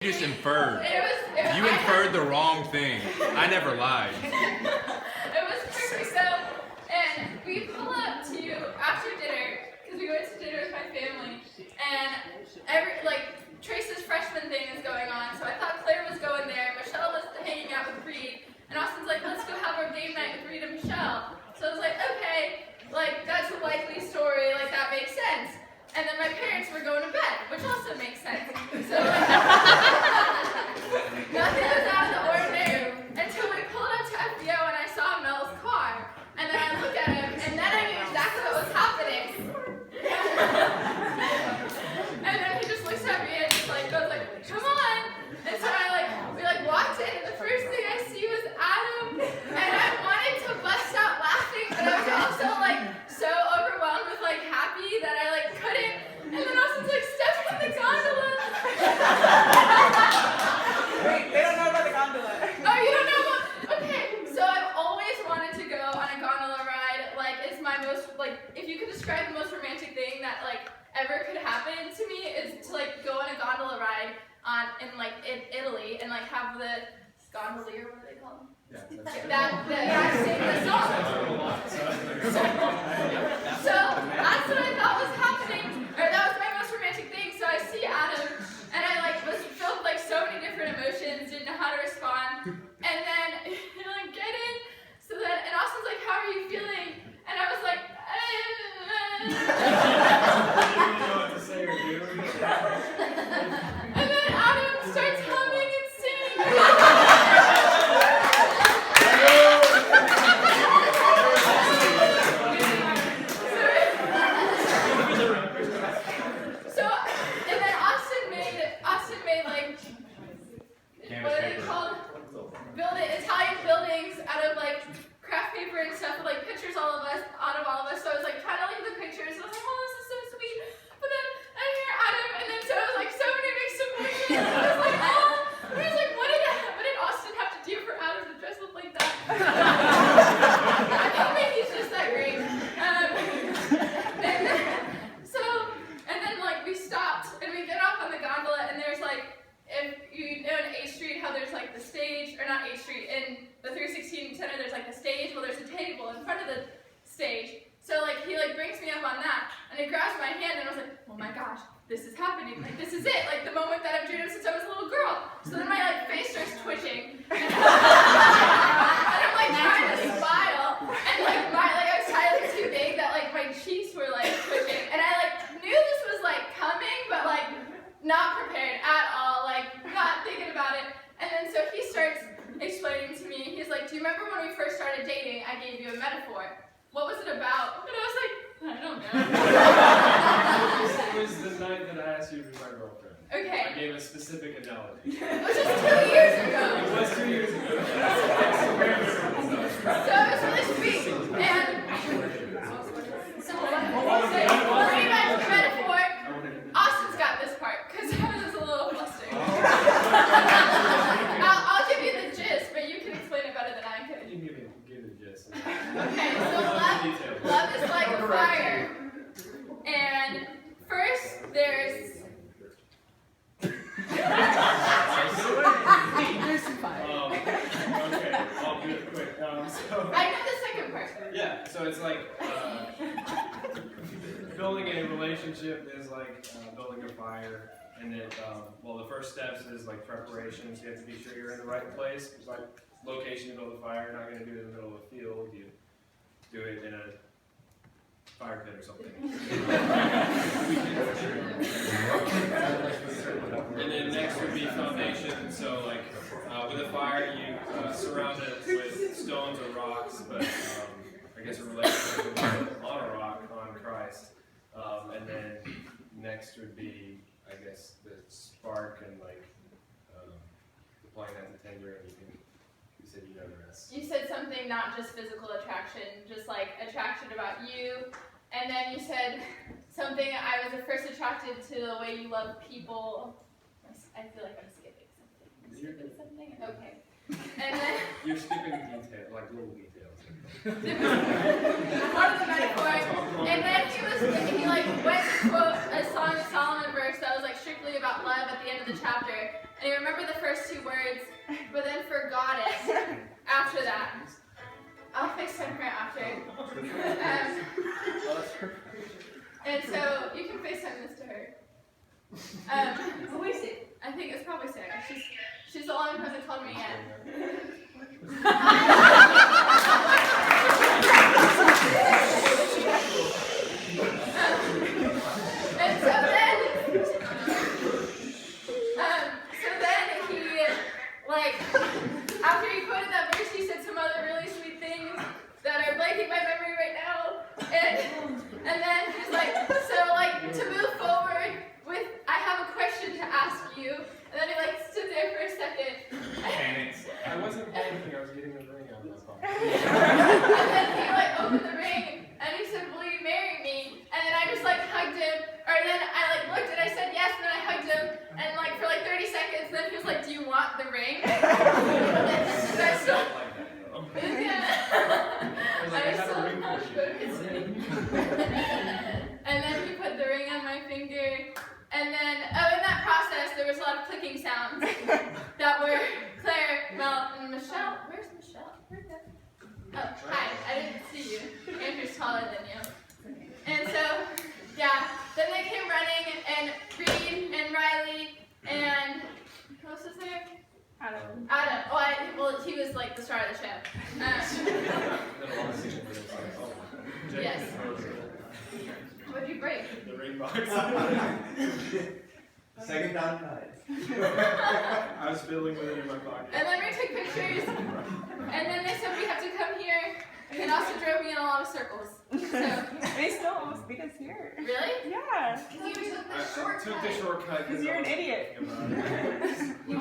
You just inferred. You inferred the wrong thing. I never lied. It was crazy. So, and we pull up to after dinner because we went to dinner with my family, and Trace's freshman thing is going on. So I thought Claire was going there. Michelle was hanging out with Reed, and Austin's like, "Let's go have our game night with Reed and Michelle." So I was like, "Okay, that's a likely story. That makes sense." And then my parents were going to bed, which also makes sense. So nothing was out of the ordinary until we pulled up to FBO and I saw Mel's car. And then I looked at him, and then I knew exactly what was happening. And then he just looks at me and just goes "Come on!" And so we walked in, and the first thing I see was Adam. And I wanted to bust out laughing, but I was also so overwhelmed with happy that I couldn't. And then Austin's "Step in the gondola." Wait, they don't know about the gondola. Oh, you don't know about? Okay, so I've always wanted to go on a gondola ride. It's my most if you could describe the most romantic thing that ever could happen to me is to go on a gondola ride in Italy and have the gondolier, what are they called? Yeah, that sing the song. So that's what I thought was happening, or that was my most romantic thing. So I see Adam, and I was filled with so many different emotions, didn't know how to respond, and then get in. So then, and Austin's "How are you feeling?" And I was You didn't know what to say or do. And then Adam starts humming and singing. So, and then Austin made what are they called? Italian buildings out of craft paper and stuff with pictures out of all of us. So I was trying to look at the pictures. I was "Oh, this is so sweet." But then I hear Adam, and then so I was so many mixed emotions. And I was "Oh." And I was what did Austin have to do for Adam to dress up like that? I don't think he's just that great. And then we stopped and we get off on the gondola, and there's if you know in A Street how there's the stage, or not A Street, in the 316 Center there's the stage. Well, there's a table in front of the stage. So he brings me up on that, and he grabs my hand, and I was "Oh my gosh, this is happening. This is it. The moment that I've dreamed of since I was a little girl." So then my face starts twitching, and I'm trying to smile, and I was trying too big that my cheeks were twitching, and I knew this was coming, but not prepared at all, not thinking about it. And then so he starts explaining to me. He's "Do you remember when we first started dating? I gave you a metaphor. What was it about?" And I was "I don't know." It was the night that I asked you to be my girlfriend. Okay. I gave a specific analogy. Which was 2 years ago. It was 2 years ago. So it was really sweet. And so let me back to the metaphor. Austin's got this part, because I was just a little flustered. I'll give you the gist, but you can explain it better than I could. You give the gist. Okay, so love is like a fire. And first there's Okay, I'll do it quick. I know the second part. Yeah, so it's building a relationship is building a fire, and then the first steps is preparations. You have to be sure you're in the right place. It's location to build a fire. You're not going to do it in the middle of a field. You do it in a fire pit or something. And then next would be foundation. So with a fire, you surround it with stones or rocks, but I guess a relationship on a rock, on Christ. And then next would be, I guess, the spark and applying that to tinder, and you said you know the rest. You said something, not just physical attraction, just attraction about you. And then you said something, I was at first attracted to the way you love people. I feel like I'm skipping something. Okay. And then you're skipping details, little details. Part of the metaphor. And then he went to quote a Song of Solomon verse that was strictly about love at the end of the chapter, and he remembered the first 2 words, but then forgot it after that. I'll FaceTime her after. And so you can FaceTime this to her. Who is it? I think it's probably Sarah. She's the only person that called me yet. And so then he, like, after he quoted that verse, he said some other really sweet things that are blanking my memory right now. And then he's like, so like to move forward with, I have a question to ask you. And then he like stood there for a second. Panics. I wasn't panicking, I was getting the ring on my phone. And then he like opened the ring and he said, will you marry me? And then I just like hugged him. Or then I like looked and I said yes, and then I hugged him. And like for like 30 seconds, then he was like, do you want the ring? And I still, and then he put the ring on my finger. And then, in that process, there was a lot of clicking sounds that were Claire, Mel, and Michelle. Where's Michelle? Where'd that? Oh, hi. I didn't see you. Andrew's taller than you. And so, yeah. Then they came running, and Reed and Riley and who else was there? Adam. Oh, he was like the star of the show. Yes. What did you break? The ring box. Second down 5. I was fiddling with it in my pocket. And then we took pictures, and then they said we have to come here, and Austin drove me in a lot of circles. So, They still almost beat us here. really? Yeah. Because you took the I took the shortcut Because you're an idiot. You